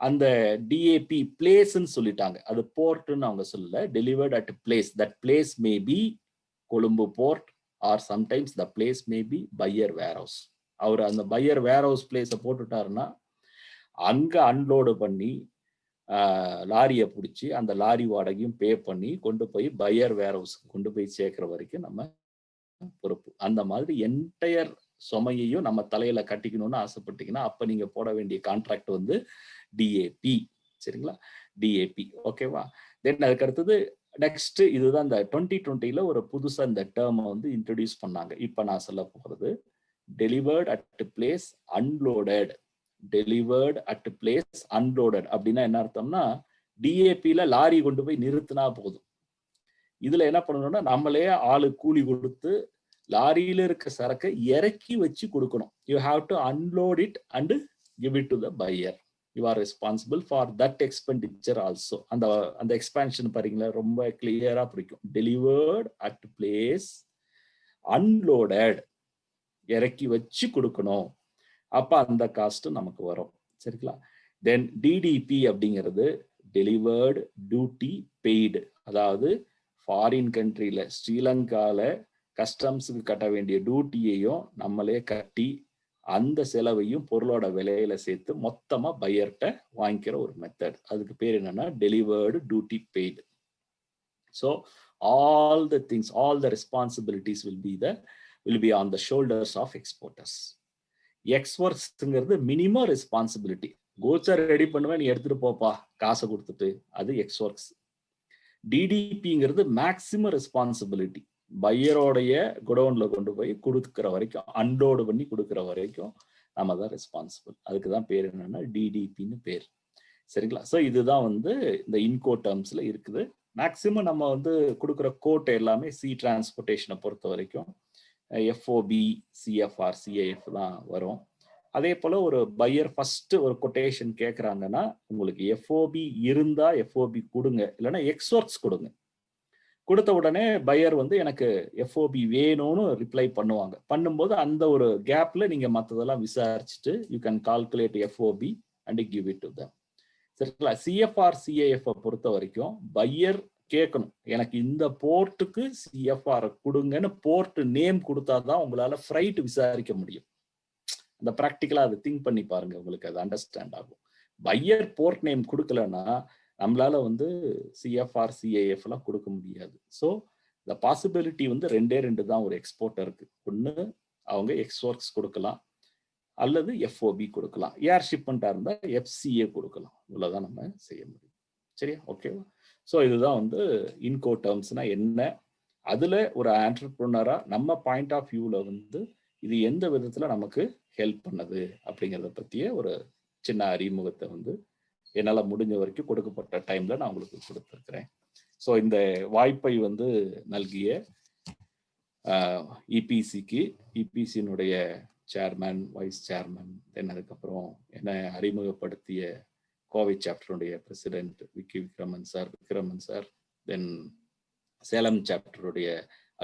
அந்த டிஏபி பிளேஸ்ன்னு சொல்லிட்டாங்க, அது போர்ட்னு அவங்க சொல்லல, delivered at place. That place may be Colombo port or sometimes the place may be buyer warehouse. அவர் அந்த பையர் வேர் ஹவுஸ் பிளேஸை போட்டுட்டாருன்னா அங்க அன்லோடு பண்ணி லாரியை பிடிச்சி அந்த லாரி வாடகையும் பே பண்ணி கொண்டு போய் பையர் வேர் ஹவுஸ் கொண்டு போய் சேர்க்கிற வரைக்கும் நம்ம பொறுப்பு. அந்த மாதிரி என்டையர் சுமையையும் நம்ம தலையில கட்டிக்கணும்னு ஆசைப்பட்டீங்கன்னா அப்ப நீங்க போட வேண்டிய கான்ட்ராக்ட் வந்து டிஏபி. சரிங்களா? டிஏபி. ஓகேவா? தென் அதுக்கு அடுத்தது நெக்ஸ்ட் இதுதான் இந்த 2020ல ஒரு புதுசா இந்த டேர்மை வந்து இன்ட்ரடியூஸ் பண்ணாங்க. இப்ப நான் சொல்ல போறது delivered at place unloaded. Delivered at place unloaded அப்படின்னா என்ன அர்த்தம்னா, டிஏபில லாரி கொண்டு போய் நிறுத்தினா போதும். இதுல என்ன பண்ணணும்னா நம்மளே ஆளு கூலி கொடுத்து லாரியில இருக்க சரக்கை இறக்கி வச்சு கொடுக்கணும். You have to unload it and give it to the pier. You are responsible for that expenditure also. அந்த எக்ஸ்பான்ஷன் பாருங்களா, ரொம்ப கிளியரா பிடிக்கும். டெலிவர்ட் அட் பிளேஸ் அன்லோடட், இறக்கி வச்சு கொடுக்கணும். அப்ப அந்த காஸ்ட் நமக்கு வரும். சரிங்களா? தென் டிடிபி அப்படிங்கிறது டெலிவர்டு டியூட்டி பெய்டு. அதாவது ஃபாரின் கண்ட்ரியில ஸ்ரீலங்கால கஸ்டம்ஸுக்கு கட்ட வேண்டிய டியூட்டியையும் நம்மளே கட்டி அந்த செலவையும் பொருளோட விலையில சேர்த்து மொத்தமா பையர்கிட்ட வாங்கிக்கிற ஒரு மெத்தட். அதுக்கு பேர் என்னன்னா delivered duty paid. So all the things, all the responsibilities will be on the shoulders of exporters. எக்ஸ்வொர்க்ஸ்ங்கிறது மினிமம் ரெஸ்பான்சிபிலிட்டி. கோச்சர் ரெடி பண்ணுவேன், நீ எடுத்துட்டு போப்பா காசை கொடுத்துட்டு, அது எக்ஸ்வொர்க்ஸ். டிடிபிங்கிறது மேக்சிமம் ரெஸ்பான்சிபிலிட்டி. பையரோடைய குடோன்ல கொண்டு போய் கொடுக்குற வரைக்கும், அன்லோடு பண்ணி கொடுக்குற வரைக்கும் நம்ம தான் ரெஸ்பான்சிபிள். அதுக்கு தான் பேர் என்னன்னா டிடிபின்னு பேர். சரிங்களா? ஸோ இதுதான் வந்து இந்த இன்கோ டேர்ம்ஸ்ல இருக்குது. மேக்சிமம் நம்ம வந்து கொடுக்குற கோட் எல்லாமே சி டிரான்ஸ்போர்ட்டேஷனை பொறுத்த வரைக்கும் எஃப்ஓபி, சிஎஃப்ஆர், சிஏஎஃப் தான் வரும். அதே போல ஒரு பையர் ஃபர்ஸ்ட் ஒரு கொட்டேஷன் கேட்குறாங்கன்னா உங்களுக்கு எஃப்ஓபி இருந்தா எஃப்ஓபி கொடுங்க, இல்லைன்னா எக்ஸ்வொர்க்ஸ் கொடுங்க. கொடுத்த உடனே பையர் வந்து எனக்கு எஃப்ஓபி வேணும்னு ரிப்ளை பண்ணுவாங்க. பண்ணும்போது அந்த ஒரு கேப்ல நீங்க மற்றதெல்லாம் விசாரிச்சுட்டு you can calculate FOB and give it to them. சரிங்களா? சிஎஃப்ஆர், சிஏஎஃப் பொறுத்த வரைக்கும் பையர் கேட்கணும், எனக்கு இந்த போர்ட்டுக்கு சிஎஃப்ஆர் கொடுங்கன்னு போர்ட் நேம் கொடுத்தாதான் உங்களால ஃப்ரைட் விசாரிக்க முடியும். அந்த ப்ராக்டிக்கலா அதை திங்க் பண்ணி பாருங்க, உங்களுக்கு அது அண்டர்ஸ்டாண்ட் ஆகும். பையர் போர்ட் நேம் கொடுக்கலன்னா நம்மளால வந்து சிஎஃப்ஆர், சிஏஎஃப் எல்லாம் கொடுக்க முடியாது. ஸோ இந்த பாசிபிலிட்டி வந்து ரெண்டு தான் ஒரு எக்ஸ்போர்ட்டருக்கு. ஒன்று அவங்க எக்ஸ்வொர்க்ஸ் கொடுக்கலாம், அல்லது எஃப்ஓபி கொடுக்கலாம். ஏர் ஷிப்மெண்டா இருந்தா எஃப்சிஏ கொடுக்கலாம். இவ்வளவுதான் நம்ம செய்ய முடியும். சரியா? ஓகேவா? ஸோ இதுதான் வந்து இன்கோ டேர்ம்ஸ்னா என்ன, அதுல ஒரு ஆண்டர்பிரினரா நம்ம பாயிண்ட் ஆஃப் வியூல வந்து இது எந்த விதத்துல நமக்கு ஹெல்ப் பண்ணுது அப்படிங்கிறத பத்திய ஒரு சின்ன அறிமுகத்தை வந்து என்னால முடிஞ்ச வரைக்கும் கொடுக்கப்பட்ட டைம்ல நான் உங்களுக்கு கொடுத்துருக்கிறேன். ஸோ இந்த வாய்ப்பை வந்து நல்கிய இபிசிக்கு, இபிசியினுடைய சேர்மேன், வைஸ் சேர்மன், தென் அதுக்கப்புறம் என்ன அறிமுகப்படுத்திய கோவை சாப்டருடைய பிரசிடென்ட் விக்ரமன் சார், தென் சேலம் சாப்டருடைய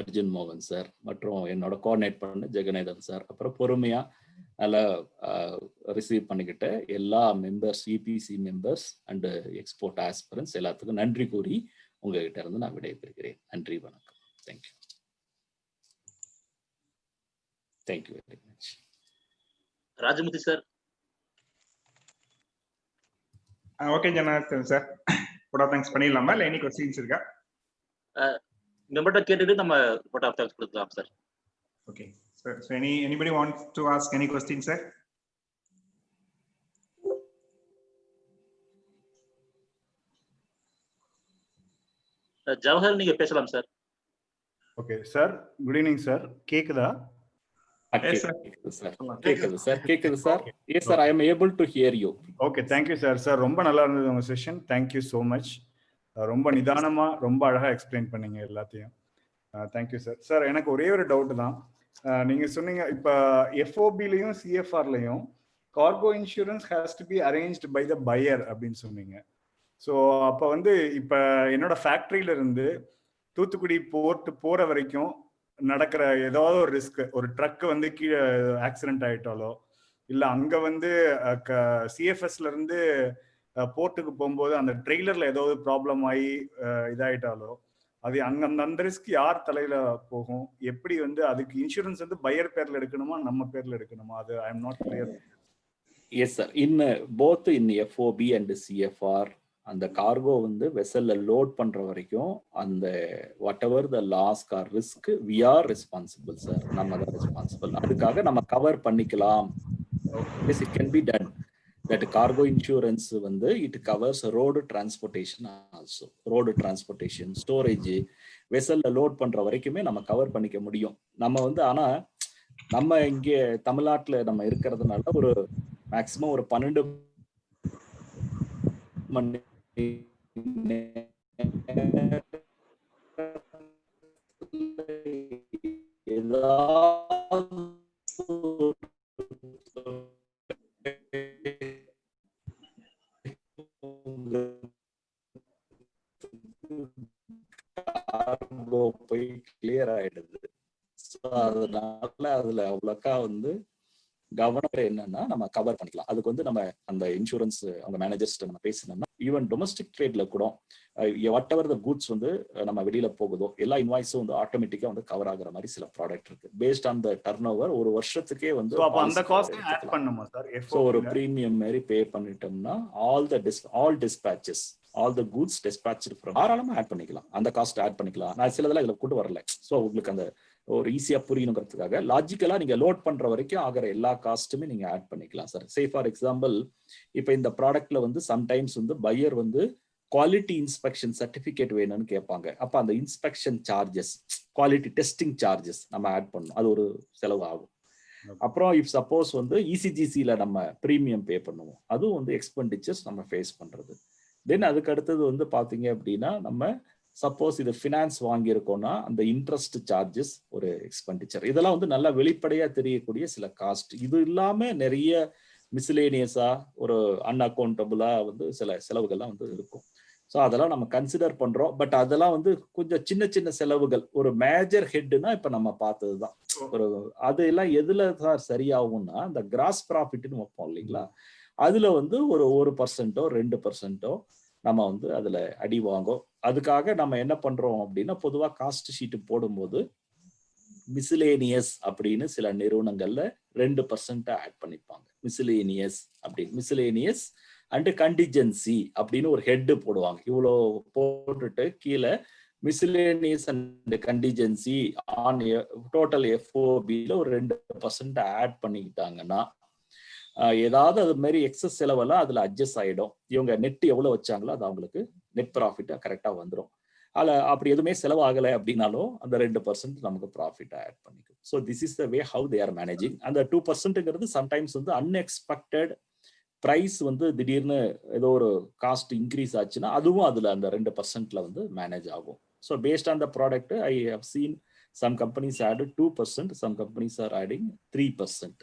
அர்ஜுன் மோகன் சார், மற்றும் என்னோட கோஆர்டினேட் பண்ண ஜெகநாதன் சார், அப்புறம் பொறுமையா அதில் ரிசீவ் பண்ணிக்கிட்ட எல்லா members, EPC members and export aspirants எல்லாத்துக்கும் நன்றி கூறி உங்ககிட்ட இருந்து நான் விடைபெறுகிறேன். நன்றி, வணக்கம். Thank you. Thank you very much. Rajamurthy sir. Okay Janardhan sir, vote of thanks பண்ணிடலாமா இல்லை எனி கொஸ்டின்ஸ் இருக்கா? மெம்பர்ட்ட கேட்டுட்டு நம்ம vote of thanks கொடுக்கலாம் sir. Okay sir, so anybody wants to ask any questions sir? Jawahar நீங்க பேசலாம் sir. Okay sir, good evening sir. கேக்குதா? Yes sir. கேக்குது sir. Yes sir, I am able to hear you. Okay, thank you sir. Sir ரொம்ப நல்லா இருந்தது உங்க செஷன். Thank you so much. ரொம்ப நிதானமா ரொம்ப அழகா எக்ஸ்பிளைன் பண்ணீங்க எல்லாத்தையும். Thank you sir. சார் எனக்கு ஒரே ஒரு டவுட் தான். நீங்க சொன்னீங்க இப்போ எஃப்ஓபிலையும் சிஎஃப்ஆர்லையும் cargo insurance has to be arranged by the buyer அப்படின்னு சொன்னீங்க. ஸோ அப்போ வந்து இப்போ என்னோட ஃபேக்ட்ரியில இருந்து தூத்துக்குடி போர்ட் போற வரைக்கும் நடக்கிற ஏதாவது ஒரு ரிஸ்க், ஒரு ட்ரக் வந்து கீழே ஆக்சிடென்ட் ஆயிட்டாலோ இல்லை அங்கே வந்து சிஎஃப்எஸ்ல இருந்து போர்ட்டுக்கு போகும்போது அந்த ட்ரெய்லர்ல ஏதாவது ப்ராப்ளம் ஆகி இதாயிட்டாலோ அது அந்த ரிஸ்க் யார் தலையில போகும்? எப்படி வந்து அதுக்கு இன்சூரன்ஸ் வந்து பையர் பேர்ல எடுக்கணுமா நம்ம பேர்ல எடுக்கணுமா? அது I am not clear. Yes sir, in both in FOB and CFR அந்த கார்கோ வந்து வெசல்ல லோட் பண்ற வரைக்கும் அந்த whatever the loss or risk we are responsible sir. நம்ம தான் ரெஸ்பான்சிபிள். அதுக்காக நம்ம கவர் பண்ணிக்கலாம். It can be done. That cargo insurance வந்து it covers road transportation also. Road transportation, storage, வெசல்ல லோட் பண்ற வரைக்குமே நம்ம கவர் பண்ணிக்க முடியும். நம்ம வந்து ஆனா நம்ம இங்கே தமிழ்நாட்டில் நம்ம இருக்கிறதுனால ஒரு மேக்சிமம் ஒரு 12 மணி போய் கிளியர் ஆயிடுது. அதனால அதுல அவ்வளோக்கா வந்து கவனம் என்னன்னா நம்ம கவர் பண்ணிக்கலாம். அதுக்கு வந்து நம்ம அந்த இன்சூரன்ஸ் அவங்க மேனேஜர்ஸ்ட நம்ம பேசணும்னா ஈவன் டொமஸ்டிக் ட்ரேட்ல கூட வாட் எவர் த குட்ஸ் வந்து நம்ம வெளியில போகுதோ எல்லா இன்வாய்ஸும் வந்து ஆட்டோமேட்டிக்கா வந்து கவர் ஆகுற மாதிரி சில ப்ராடக்ட் இருக்கு. Based on the turnover ஒரு வருஷத்துக்கே வந்து அந்த காஸ்ட் ஆட் பண்ணுமா சார்? ஸோ ஒரு பிரீமியம் மாதிரி பே பண்ணிட்டோம்னா all dispatches, all the goods dispatched from தாராளமா ஆட் பண்ணிக்கலாம். அந்த காஸ்ட் ஆட் பண்ணிக்கலாம். நான் சிலதெல்லாம் இதுல கொண்டு வரல. ஸோ உங்களுக்கு அந்த ஒரு ஈஸியா புரியணுங்கிறதுக்காக லாஜிக்கலா நீங்க லோட் பண்ற வரைக்கும் ஆகிற எல்லா காஸ்ட்டுமே நீங்க ஆட் பண்ணிக்கலாம் சார். சே ஃபார் எக்ஸாம்பிள் இப்போ இந்த ப்ராடக்ட்ல வந்து சம்டைம்ஸ் வந்து பையர் வந்து குவாலிட்டி இன்ஸ்பெக்ஷன் சர்டிபிகேட் வேணும்னு கேட்பாங்க. அப்ப அந்த inspection charges, quality testing charges நம்ம ஆட் பண்ணணும். அது ஒரு செலவு ஆகும். அப்புறம் இப் சப்போஸ் வந்து இசிஜிசில நம்ம ப்ரீமியம் பே பண்ணுவோம், அதுவும் வந்து எக்ஸ்பெண்டிச்சர்ஸ் நம்ம ஃபேஸ் பண்றது. தென் அதுக்கு அடுத்தது வந்து பாத்தீங்க அப்படின்னா நம்ம சப்போஸ் இது ஃபினான்ஸ் வாங்கியிருக்கோம்னா அந்த இன்ட்ரெஸ்ட் சார்ஜஸ் ஒரு எக்ஸ்பெண்டிச்சர். இதெல்லாம் வந்து நல்லா வெளிப்படையா தெரியக்கூடிய சில காஸ்ட். இது இல்லாம நிறைய மிஸ்லேனியஸா ஒரு அன்அக்கௌண்டபிளா வந்து சில செலவுகள்லாம் வந்து இருக்கும். ஸோ அதெல்லாம் நம்ம கன்சிடர் பண்றோம். பட் அதெல்லாம் வந்து கொஞ்சம் சின்ன சின்ன செலவுகள். ஒரு மேஜர் ஹெட்னா இப்ப நம்ம பார்த்ததுதான். ஒரு அது எல்லாம் எதுல தான் சரியாகும்னா அந்த கிராஸ் ப்ராஃபிட்னு வைப்போம் இல்லைங்களா, அதுல வந்து ஒரு 1%, 2% நம்ம வந்து அதுல அடி வாங்கும். அதுக்காக நம்ம என்ன பண்றோம் அப்படின்னா பொதுவா காஸ்ட் ஷீட் போடும்போது மிஸ்லேனியஸ் அப்படின்னு சில நிறுவனங்கள்ல 2% ஆட் பண்ணிப்பாங்க. மிஸ்லேனியஸ் அப்படின்னு, மிஸ்லேனியஸ் அண்ட் கண்டிஜென்சி அப்படின்னு ஒரு ஹெட் போடுவாங்க. இவ்வளோ போட்டுட்டு கீழே miscellaneous and contingency on total எஃப்ஓபியில் ஒரு 2% ஆட் பண்ணிக்கிட்டாங்கன்னா ஏதாவது அது மாதிரி எக்ஸஸ் செலவெல்லாம் அதுல அட்ஜஸ்ட் ஆயிடும். இவங்க நெட் எவ்வளவு வச்சாங்களோ அது அவங்களுக்கு நெட் ப்ராஃபிட் கரெக்டா வந்துடும். அதுல அப்படி எதுவுமே செலவாகலை அப்படின்னாலும் அந்த 2% நமக்கு ப்ராஃபிட் ஆட் பண்ணிக்கும். So this is the way how they are managing. அந்த 2%ங்கிறது சம்டைம்ஸ் வந்து அன்எக்ஸ்பெக்டட் ப்ரைஸ் வந்து திடீர்னு ஏதோ ஒரு காஸ்ட் இன்க்ரீஸ் ஆச்சுன்னா அதுவும் அதுல அந்த 2%ல வந்து மேனேஜ் ஆகும். So based on the product I have seen some companies add 2%, some companies are adding 3%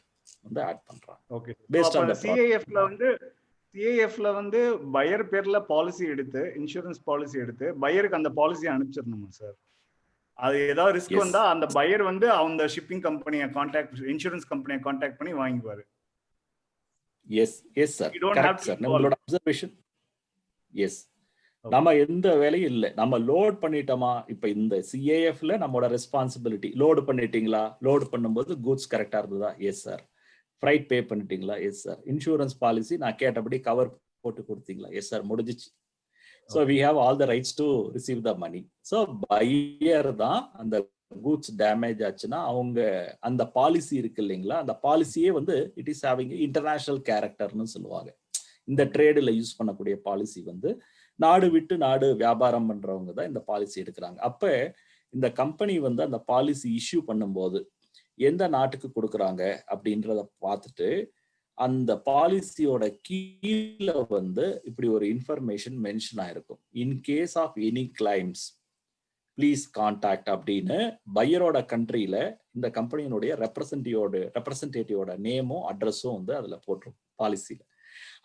வந்து ஆட் பண்றாங்க. ஓகே, பேஸ்ட் ஆன் தி சிஐஎஃப்ல வந்து பையர் பேர்ல பாலிசி எடுத்து, இன்சூரன்ஸ் பாலிசி எடுத்து பையருக்கு அந்த பாலிசி அனுப்பிச்சிரணுமா சார்? அது ஏதாவது ரிஸ்க் Yes. வந்தா அந்த பையர் வந்து அந்த ஷிப்பிங் கம்பெனியை கான்டாக்ட், இன்சூரன்ஸ் கம்பெனியை கான்டாக்ட் பண்ணி வாங்கிக்குவாரு. Yes sir, You don't have correct to sir. involve. நம்மளோட அப்சர்வேஷன் எஸ். Okay. நம்ம எந்த வேலையும் இல்லை, நம்ம லோட் பண்ணிட்டோமா, இப்ப இந்த சிஏஎஃப்ல நம்மளோட ரெஸ்பான்சிபிலிட்டி, லோடு பண்ணிட்டீங்களா, லோடு பண்ணும்போது கூட்ஸ் கரெக்டா இருந்ததா, எஸ் சார். ஃப்ரைட் பே பண்ணிட்டீங்களா, எஸ் சார். இன்சூரன்ஸ் பாலிசி நான் கேட்டபடி கவர் போட்டு கொடுத்தீங்களா, எஸ் சார், முடிஞ்சிச்சு. So we have all the rights to receive the money. So buyer தான் அந்த கூட்ஸ் டேமேஜ் ஆச்சுன்னா அவங்க அந்த பாலிசி இருக்கு இல்லைங்களா, அந்த பாலிசியே வந்து இட் இஸ் ஹேவிங் இன்டர்நேஷனல் கேரக்டர்னு சொல்லுவாங்க. இந்த ட்ரேடில் யூஸ் பண்ணக்கூடிய பாலிசி வந்து நாடு விட்டு நாடு வியாபாரம் பண்றவங்க தான் இந்த பாலிசி எடுக்கிறாங்க. அப்ப இந்த கம்பெனி வந்து அந்த பாலிசி இஷ்யூ பண்ணும்போது எந்த நாட்டுக்கு கொடுக்குறாங்க அப்படின்றத பார்த்துட்டு அந்த பாலிசியோட கீழே வந்து இப்படி ஒரு இன்ஃபர்மேஷன் மென்ஷன் ஆயிருக்கும். In case of any claims please contact அப்படின்னு பையரோட கண்ட்ரியில இந்த கம்பெனியினுடைய ரெப்ரசன்டேட்டிவோட நேமும் அட்ரஸும் வந்து அதுல போட்டிருக்கும் பாலிசியில.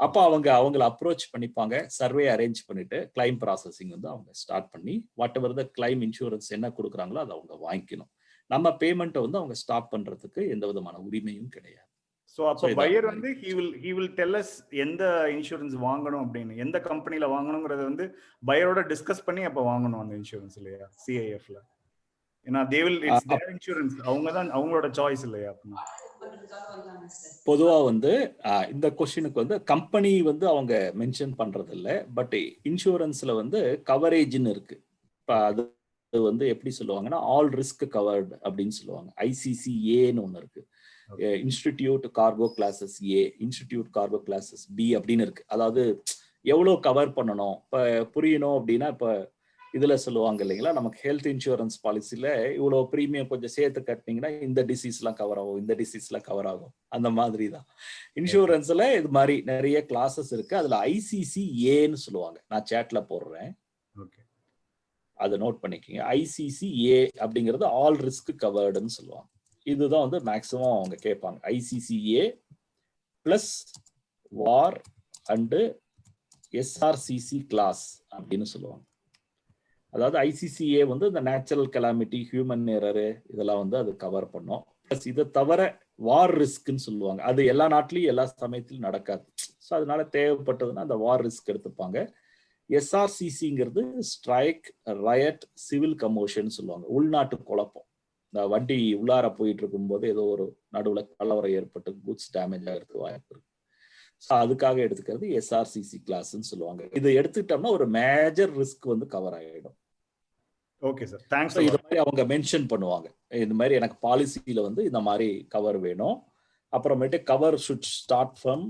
அப்போ அவங்களை அப்ரோச் பண்ணிப்பாங்க, சர்வே அரேஞ்ச் பண்ணிட்டு கிளைம் ப்ராசஸிங் வந்து அவங்க ஸ்டார்ட் பண்ணி what ever the claim insurance என்ன கொடுக்குறாங்களோ அதை அவங்க வாங்கிக்கணும். நம்ம பேமெண்ட்டை வந்து அவங்க ஸ்டாப் பண்றதுக்கு எந்த விதமான உரிமையும் கிடையாது. ஸோ அப்போ பையர் வந்து he will tell us எந்த இன்சூரன்ஸ் வாங்கணும் அப்படின்னு, எந்த கம்பெனில வாங்கணுங்கிறத வந்து பையரோட டிஸ்கஸ் பண்ணி அப்போ வாங்கணும் அந்த இன்சூரன்ஸ் இல்லையா சிஐஎஃப்ல. ஏன்னா இட்ஸ் தேர் இன்சூரன்ஸ், அவங்களோட சாய்ஸ் இல்லையா. பொதுவா வந்து இந்த கொஸ்டினுக்கு வந்து கம்பெனி வந்து அவங்க மென்ஷன் பண்றது இல்லை, பட் இன்சூரன்ஸ்ல வந்து கவரேஜ்னு இருக்கு. இப்போ அது வந்து எப்படி சொல்லுவாங்கன்னா ஆல் ரிஸ்க் கவர்டு அப்படின்னு சொல்லுவாங்க. ஐசிசிஏன்னு ஒன்று இருக்கு, இன்ஸ்டிடியூட் கார்கோ கிளாஸஸ் ஏ, இன்ஸ்டிடியூட் கார்கோ கிளாஸஸ் பி அப்படின்னு இருக்கு. அதாவது எவ்வளோ கவர் பண்ணணும் இப்போ புரியணும் அப்படின்னா, இப்போ இதுல சொல்லுவாங்க இல்லைங்களா, நமக்கு ஹெல்த் இன்சூரன்ஸ் பாலிசியில இவ்வளோ ப்ரீமியம் கொஞ்சம் சேர்த்து கட்டினீங்கன்னா இந்த டிசீஸ்லாம் கவர் ஆகும், இந்த டிசீஸ்லாம் கவர் ஆகும். அந்த மாதிரி தான் இன்சூரன்ஸ்ல இது மாதிரி நிறைய கிளாஸஸ் இருக்கு. அதுல ஐசிசிஏன்னு சொல்லுவாங்க, நான் சேட்ல போடுறேன், அதை நோட் பண்ணிக்கோங்க. ஐசிசிஏ அப்படிங்கிறது ஆல் ரிஸ்க் கவர்டுன்னு சொல்லுவாங்க. இதுதான் வந்து மேக்சிமம் அவங்க கேட்பாங்க. ஐசிசிஏ பிளஸ் வார் அண்டு எஸ்ஆர்சிசி கிளாஸ் அப்படின்னு சொல்லுவாங்க. அதாவது ஐசிசிஏ வந்து இந்த நேச்சுரல் கெலாமிட்டி, ஹியூமன் எரரு இதெல்லாம் வந்து அது கவர் பண்ணும். பிளஸ் இதை தவிர வார் ரிஸ்க்னு சொல்லுவாங்க, அது எல்லா நாட்டிலையும் எல்லா சமயத்திலும் நடக்காது. ஸோ அதனால தேவைப்பட்டதுன்னா அந்த வார் ரிஸ்க் எடுத்துப்பாங்க. எஸ்ஆர்சிசிங்கிறது ஸ்ட்ரைக், ரயட், சிவில் கமோஷன் சொல்லுவாங்க, உள்நாட்டு குழப்பம். இந்த வண்டி உள்ளார போயிட்டு இருக்கும்போது ஏதோ ஒரு நடுவில் கலவரம் ஏற்பட்டு குட்ஸ் டேமேஜ் ஆகிறதுக்கு வாய்ப்பு இருக்கு. ஸோ அதுக்காக எடுத்துக்கிறது எஸ்ஆர்சிசி கிளாஸ்ன்னு சொல்லுவாங்க. இதை எடுத்துக்கிட்டோம்னா ஒரு மேஜர் ரிஸ்க் வந்து கவர் ஆகிடும். Okay sir, thanks. இது மாதிரி அவங்க மென்ஷன் பண்ணுவாங்க, இந்த மாதிரி எனக்கு பாலிசியில வந்து இந்த மாதிரி கவர் வேணும். அப்புறமேட்டு cover should start from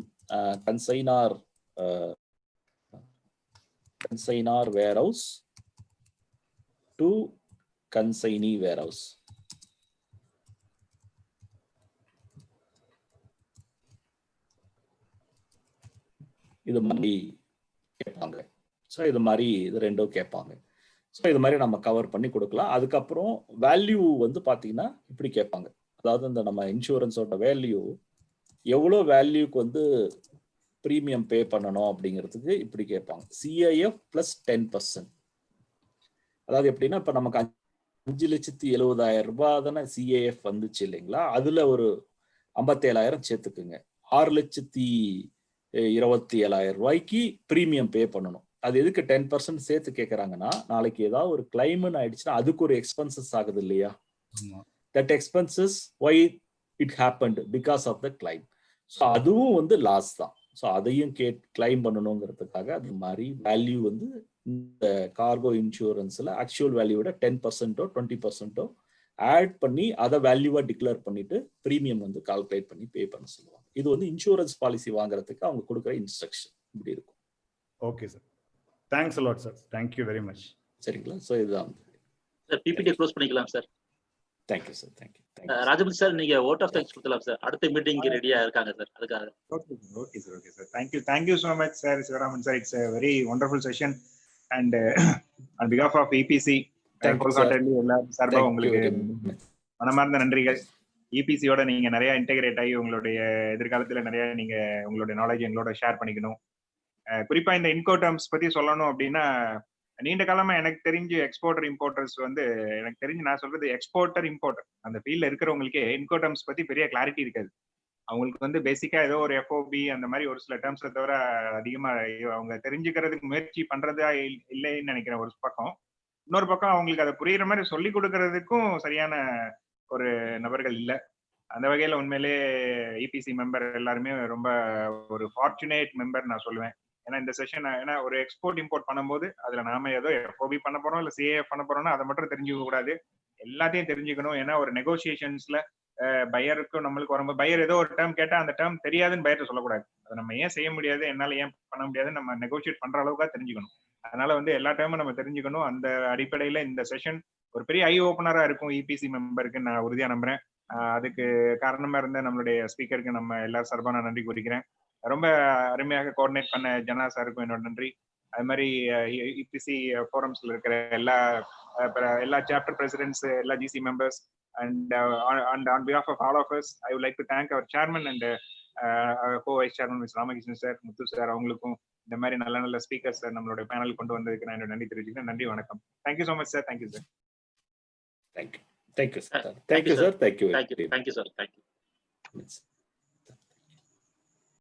consignor warehouse to consignee warehouse. இது மாதிரி கேட்பாங்க. ஸோ இது மாதிரி இது ரெண்டும் கேட்பாங்க. ஸோ இது மாதிரி நம்ம கவர் பண்ணி கொடுக்கலாம். அதுக்கப்புறம் வேல்யூ வந்து பார்த்தீங்கன்னா இப்படி கேட்பாங்க. அதாவது இந்த நம்ம இன்சூரன்ஸோட வேல்யூ எவ்வளோ வேல்யூக்கு வந்து ப்ரீமியம் பே பண்ணணும் அப்படிங்கிறதுக்கு இப்படி கேட்பாங்க. CIF plus 10%. அதாவது எப்படின்னா இப்போ நமக்கு 5,70,000 ரூபாய் தானே சிஏஎஃப் வந்துச்சு இல்லைங்களா, அதுல ஒரு 57,000 சேர்த்துக்குங்க. 6,27,000 ரூபாய்க்கு ப்ரீமியம் பே பண்ணணும். அது எதுக்கு 10% சேர்த்து கேட்கறாங்கன்னா, நாளைக்கு ஏதாவது ஒரு கிளைம்னு ஆயிடுச்சுன்னா அதுக்கு ஒரு எக்ஸ்பென்சஸ் ஆகுது இல்லையா. That expenses why it happened because of the claim. So அதுவும் வந்து லாஸ் தான். ஸோ அதையும் கிளைம் பண்ணணுங்கிறதுக்காக அது மாதிரி வேல்யூ வந்து இந்த கார்கோ இன்சூரன்ஸ்ல ஆக்சுவல் வேல்யூவோட 10%ஓ 20%ஓ ஆட் பண்ணி அதை வேல்யூவா டிக்ளேர் பண்ணிட்டு ப்ரீமியம் வந்து கால்குலேட் பண்ணி பே பண்ண சொல்லுவாங்க. இது வந்து இன்சூரன்ஸ் பாலிசி வாங்குறதுக்கு அவங்க கொடுக்குற இன்ஸ்ட்ரக்ஷன் இப்படி இருக்கும். Okay sir, thanks a lot sir, thank you very much. சரிங்களா, ஸோ இதுதான் சார். பிபிடி க்ளோஸ் பண்ணிக்கலாம் sir. Thank you sir, thank you. Rajputhi sir, நீங்க வோட் ஆஃப் தேங்க்ஸ் கொடுக்கலாம் சார். அடுத்த மீட்டிங் ரெடியா இருக்காங்க சார், அதுக்காக. Okay sir. Thank you so much sir, Sivaraman sir. It's a very wonderful session and on behalf of EPC எல்லா சார்பா உங்களுக்கு மனமார்ந்த நன்றிகள். EPCயோட நீங்க நிறைய இன்டெகிரேட் ஆகி உங்களுடைய எதிர்காலத்துல நிறைய நீங்க உங்களுடைய நாலேஜ் எங்களோட ஷேர் பண்ணிக்கணும். குறிப்பா இந்த இன்கோ டேர்ம்ஸ் பத்தி சொல்லணும் அப்படின்னா, நீண்ட காலமா எனக்கு தெரிஞ்சு எக்ஸ்போர்ட்டர் இம்போர்ட்டர்ஸ் வந்து எனக்கு தெரிஞ்சு நான் சொல்றது எக்ஸ்போர்ட்டர் இம்போர்ட்டர் அந்த ஃபீல்ட்ல இருக்கிறவங்களுக்கே இன்கோடம்ஸ் பத்தி பெரிய கிளாரிட்டி இருக்காது. அவங்களுக்கு வந்து பேசிக்கா ஏதோ ஒரு எஃப்ஓபி அந்த மாதிரி ஒரு சில டேர்ம்ஸ்ல தவிர அதிகமா அவங்க தெரிஞ்சுக்கிறதுக்கு முயற்சி பண்றதா இல்லைன்னு நினைக்கிறேன் ஒரு பக்கம். இன்னொரு பக்கம் அவங்களுக்கு அதை புரியுற மாதிரி சொல்லி கொடுக்கறதுக்கும் சரியான ஒரு நபர்கள் இல்லை. அந்த வகையில உண்மையிலே இபிசி மெம்பர் எல்லாருமே ரொம்ப ஒரு ஃபார்ச்சுனேட் மெம்பர் நான் சொல்லுவேன். ஏன்னா இந்த செஷன் ஏன்னா ஒரு எக்ஸ்போர்ட் இம்போர்ட் பண்ணும்போது அதுல நாம ஏதோ எஃப்ஓபி பண்ண போறோம் இல்ல சிஏஎஃப் பண்ண போறோம்னா அதை மட்டும் தெரிஞ்சுக்க கூடாது, எல்லாத்தையும் தெரிஞ்சுக்கணும். ஏன்னா ஒரு நெகோசியேஷன்ஸ்ல பையருக்கும் நம்மளுக்கு வரும்போது பையர் ஏதோ ஒரு டேர்ம் கேட்டா அந்த டேர்ம் தெரியாதுன்னு பையர்ட்ட சொல்லக்கூடாது. அதை நம்ம ஏன் செய்ய முடியாது, என்னால ஏன் பண்ண முடியாதுன்னு நம்ம நெகோசியேட் பண்ற அளவுக்கா தெரிஞ்சுக்கணும். அதனால வந்து எல்லா டைமும் நம்ம தெரிஞ்சுக்கணும். அந்த அடிப்படையில இந்த செஷன் ஒரு பெரிய ஐ ஓப்பனரா இருக்கும் இபிசி மெம்பருக்கு நான் உறுதியா நம்புறேன். அதுக்கு காரணமா இருந்த நம்மளுடைய ஸ்பீக்கருக்கு நம்ம எல்லாரும் சார்பா நான் நன்றி கூறிக்கிறேன். ரொம்ப அருமையாக கோஆர்டினேட் பண்ண ஜனா சாருக்கும் என்னோட நன்றி. அது மாதிரி இபிசி ஃபோரம்ஸ்ல இருக்கிற எல்லா சாப்டர் பிரசிடென்ட்ஸ், எல்லா GC members and on behalf of all of us, I would like to thank our chairman and our co-vice chairman Mr. Ramakrishnan sir, Muthu sir அவங்களுக்கும் இந்த மாதிரி நல்ல நல்ல ஸ்பீக்கர்ஸ் நம்மளோட பேனல் கொண்டு வந்ததுக்கு நான் என்னோட நன்றி தெரிவிச்சுக்கிறேன். நன்றி, வணக்கம். Thank you so much sir. Thank you sir. Thank you sir. Thank you sir. Thank you. Thank you sir. Thank you.